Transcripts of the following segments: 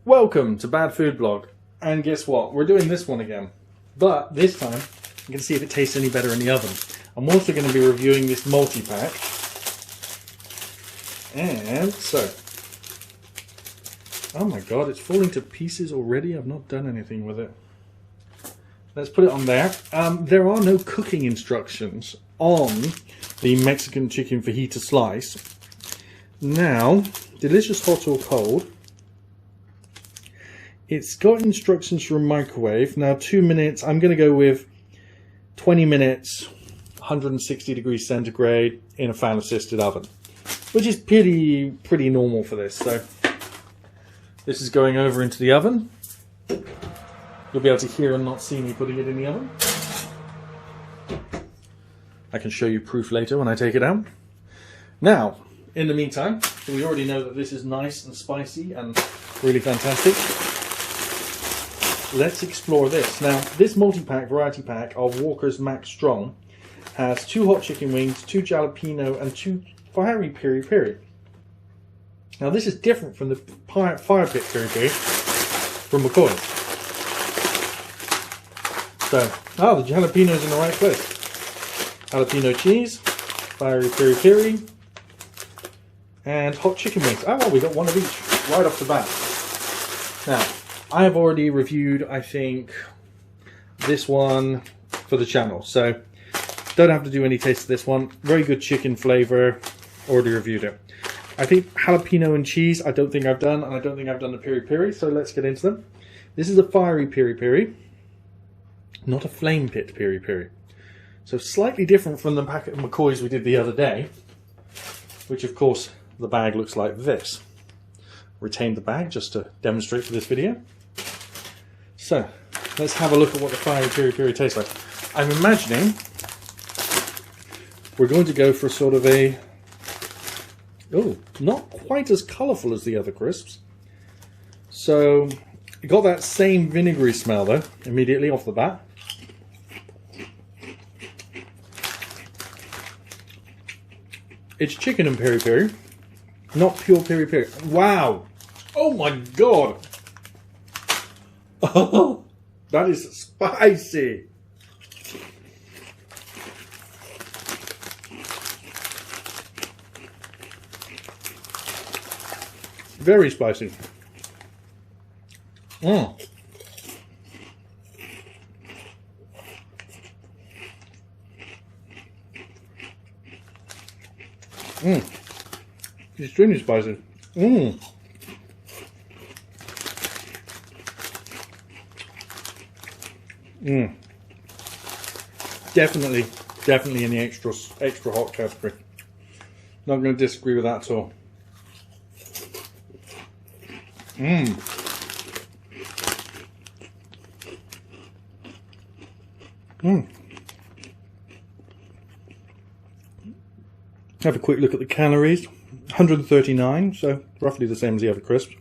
Welcome to Bad Food Blog. And guess what? We're doing this one again. But this time, I'm going to see if it tastes any better in the oven. I'm also going to be reviewing this multi-pack. And so, oh my god, it's falling to pieces already. I've not done anything with it. Let's put it on there. There are no cooking instructions on the Mexican chicken fajita slice. Now, delicious hot or cold. It's got instructions for a microwave. Now 2 minutes, I'm going to go with 20 minutes, 160 degrees centigrade in a fan assisted oven, which is pretty normal for this. So this is going over into the oven. You'll be able to hear and not see me putting it in the oven. I can show you proof later when I take it out. Now, in the meantime, we already know that this is nice and spicy and really fantastic. Let's explore this. Now, this multi-pack, variety pack of Walker's Max Strong has 2 hot chicken wings, 2 jalapeno, and 2 fiery peri-peri. Now, this is different from the fire pit peri-peri from McCoy's. So, the jalapeno's in the right place. Jalapeno cheese, fiery peri-peri, and hot chicken wings. Oh, well, we got one of each right off the bat. Now, I have already reviewed, I think, this one for the channel, so don't have to do any taste of this one. Very good chicken flavor, already reviewed it. I think jalapeno and cheese, I don't think I've done, and I don't think I've done the peri-peri, so let's get into them. This is a fiery peri-peri, not a flame pit peri-peri. So slightly different from the packet of McCoy's we did the other day, which of course the bag looks like this. Retained the bag just to demonstrate for this video. So, let's have a look at what the fiery peri-peri tastes like. I'm imagining we're going to go for sort of a, not quite as colourful as the other crisps. So, you got that same vinegary smell though, immediately off the bat. It's chicken and peri-peri, not pure peri-peri. Wow! Oh my god! Oh, that is spicy! Very spicy. Extremely spicy. Definitely in the extra hot category. Not going to disagree with that at all. Have a quick look at the calories. 139, so roughly the same as the other crisps.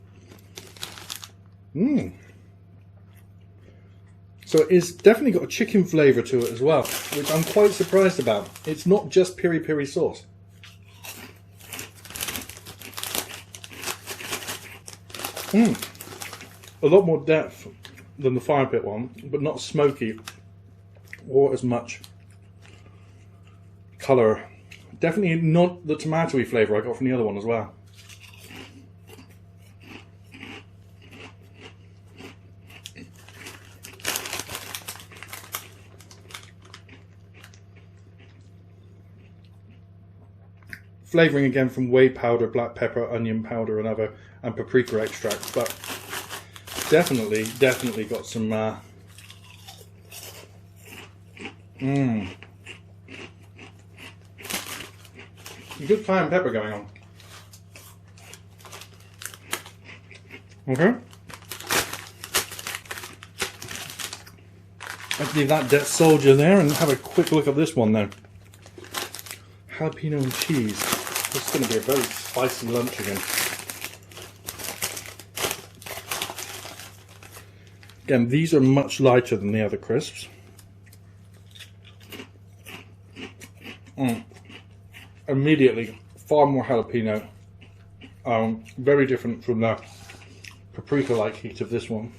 So it's definitely got a chicken flavour to it as well, which I'm quite surprised about. It's not just peri-peri sauce. A lot more depth than the fire pit one, but not smoky or as much colour. Definitely not the tomatoey flavour I got from the other one as well. Flavouring again from whey powder, black pepper, onion powder and paprika extract, but definitely got some good cayenne pepper going on. Okay. Let's leave that dead soldier there and have a quick look at this one then. Jalapeno and cheese. This is going to be a very spicy lunch again. Again, these are much lighter than the other crisps. Immediately, far more jalapeno. Very different from the paprika-like heat of this one.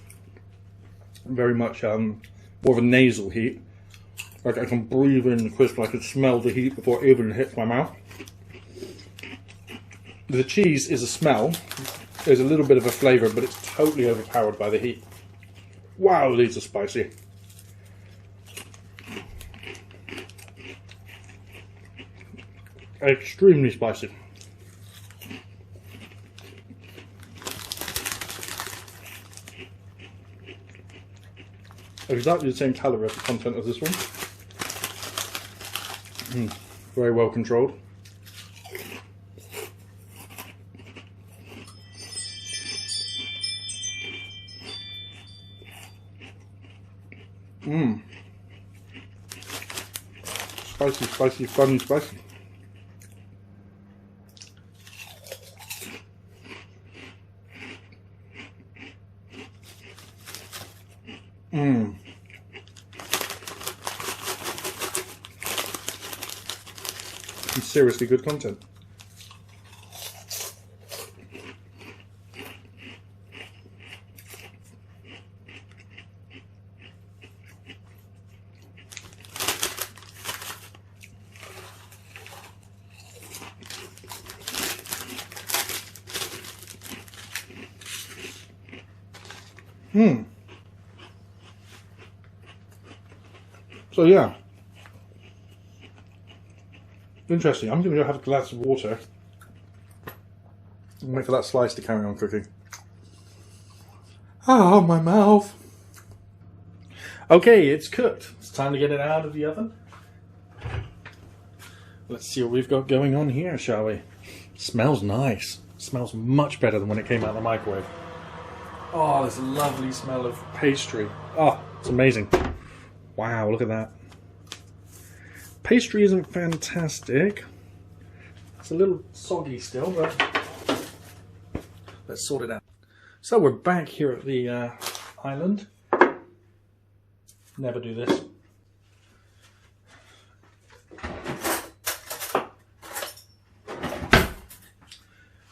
Very much more of a nasal heat. Like I can breathe in the crisp, I can smell the heat before it even hits my mouth. The cheese is a smell. There's a little bit of a flavour, but it's totally overpowered by the heat. Wow, these are spicy. Extremely spicy. Exactly the same calorie content as this one. Very well controlled. Spicy, spicy, funny, spicy. Some seriously good content. So yeah, interesting. I'm going to have a glass of water and wait for that slice to carry on cooking. Ah, my mouth. Okay, it's cooked. It's time to get it out of the oven. Let's see what we've got going on here, shall we? Smells nice. Smells much better than when it came out of the microwave. Oh, there's a lovely smell of pastry. Oh, it's amazing. Wow, look at that. Pastry isn't fantastic. It's a little soggy still, but let's sort it out. So we're back here at the island. Never do this.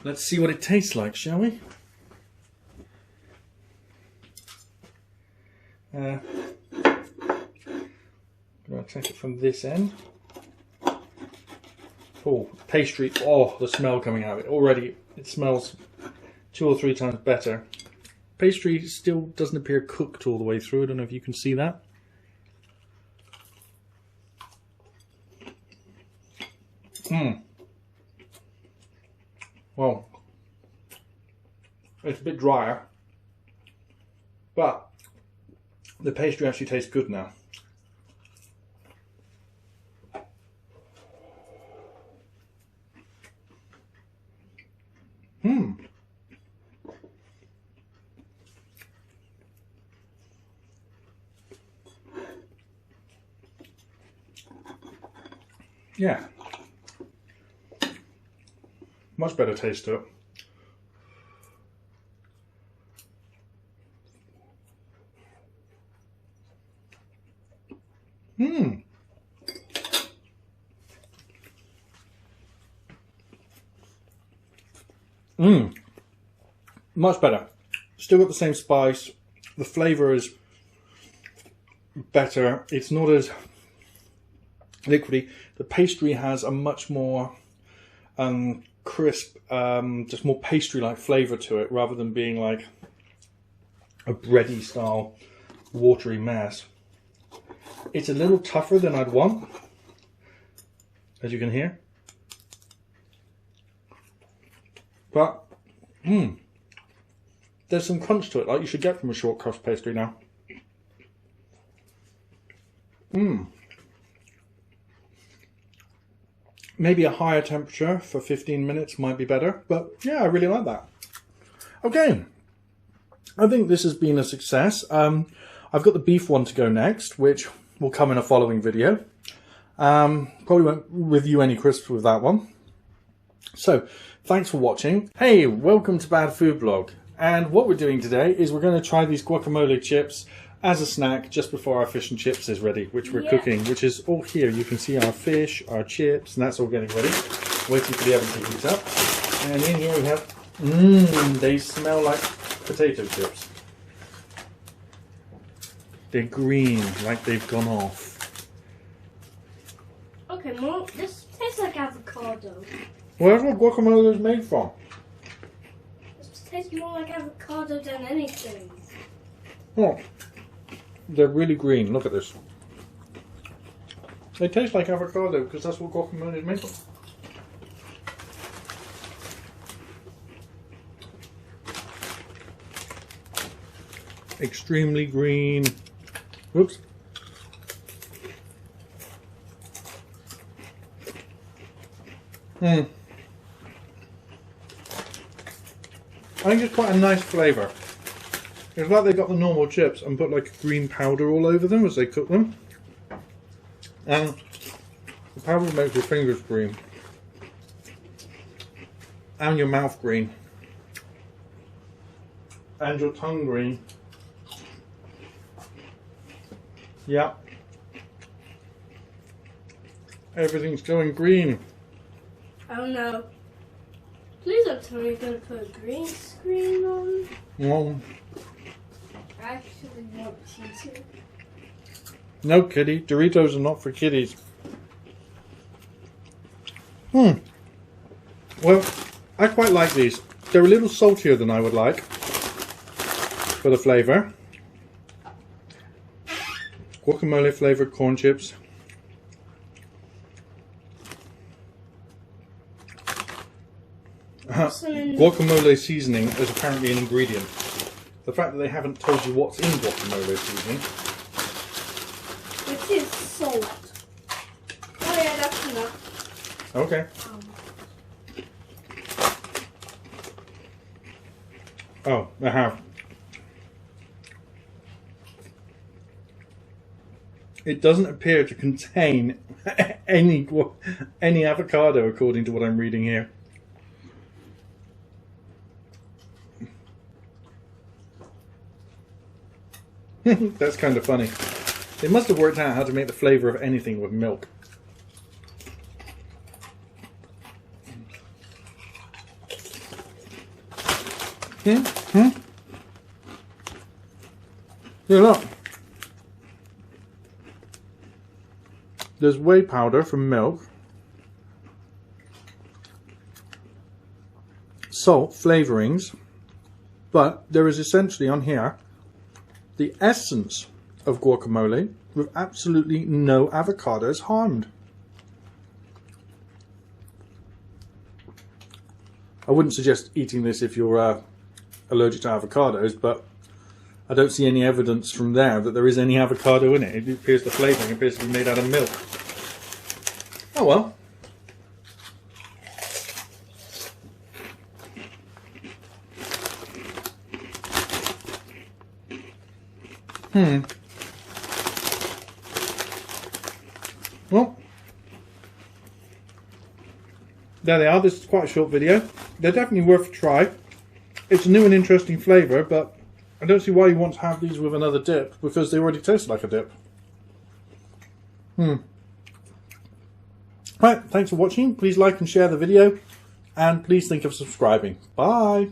Let's see what it tastes like, shall we? I'm going to take it from this end. Oh, pastry. Oh, the smell coming out of it. Already, it smells 2 or 3 times better. Pastry still doesn't appear cooked all the way through. I don't know if you can see that. Well, it's a bit drier, but the pastry actually tastes good now. Yeah. Much better taste to it. Much better. Still got the same spice. The flavour is better. It's not as liquidy. The pastry has a much more crisp, just more pastry-like flavour to it, rather than being like a bready style watery mass. It's a little tougher than I'd want, as you can hear, but there's some crunch to it, like you should get from a short crust pastry now. Maybe a higher temperature for 15 minutes might be better, but yeah, I really like that. Okay, I think this has been a success. I've got the beef one to go next, which will come in a following video. Probably won't review any crisps with that one. So, thanks for watching. Hey, welcome to Bad Food Blog. And what we're doing today is we're going to try these guacamole chips as a snack just before our fish and chips is ready, which we're cooking, which is all here. You can see our fish, our chips, and that's all getting ready. Waiting for the oven to heat up. And in here we have, they smell like potato chips. They're green, like they've gone off. Okay, Mom, this tastes like avocado. Well, that's what guacamole is made from. This tastes more like avocado than anything. Oh, they're really green. Look at this. They taste like avocado because that's what guacamole is made from. Extremely green. Whoops. I think it's quite a nice flavour. It's like they got the normal chips and put like green powder all over them as they cook them. And the powder makes your fingers green. And your mouth green. And your tongue green. Yeah. Everything's going green. Oh no. Please don't tell me you're going to put a green screen on. Well, I actually want you to. no, kitty. Doritos are not for kitties. Well, I quite like these. They're a little saltier than I would like for the flavour. Guacamole flavoured corn chips. Guacamole seasoning is apparently an ingredient. The fact that they haven't told you what's in guacamole seasoning. Which is salt. Oh yeah, that's enough. Okay. Oh, I have. It doesn't appear to contain any avocado, according to what I'm reading here. That's kind of funny. They must have worked out how to make the flavour of anything with milk. Yeah, look. There's whey powder from milk, salt, flavourings, but there is essentially on here the essence of guacamole with absolutely no avocados harmed. I wouldn't suggest eating this if you're allergic to avocados, but I don't see any evidence from there that there is any avocado in it. It appears the flavouring appears to be made out of milk. Oh well. Well, there they are. This is quite a short video. They're definitely worth a try. It's a new and interesting flavour, but I don't see why you want to have these with another dip, because they already taste like a dip. Right, thanks for watching. Please like and share the video, and please think of subscribing. Bye!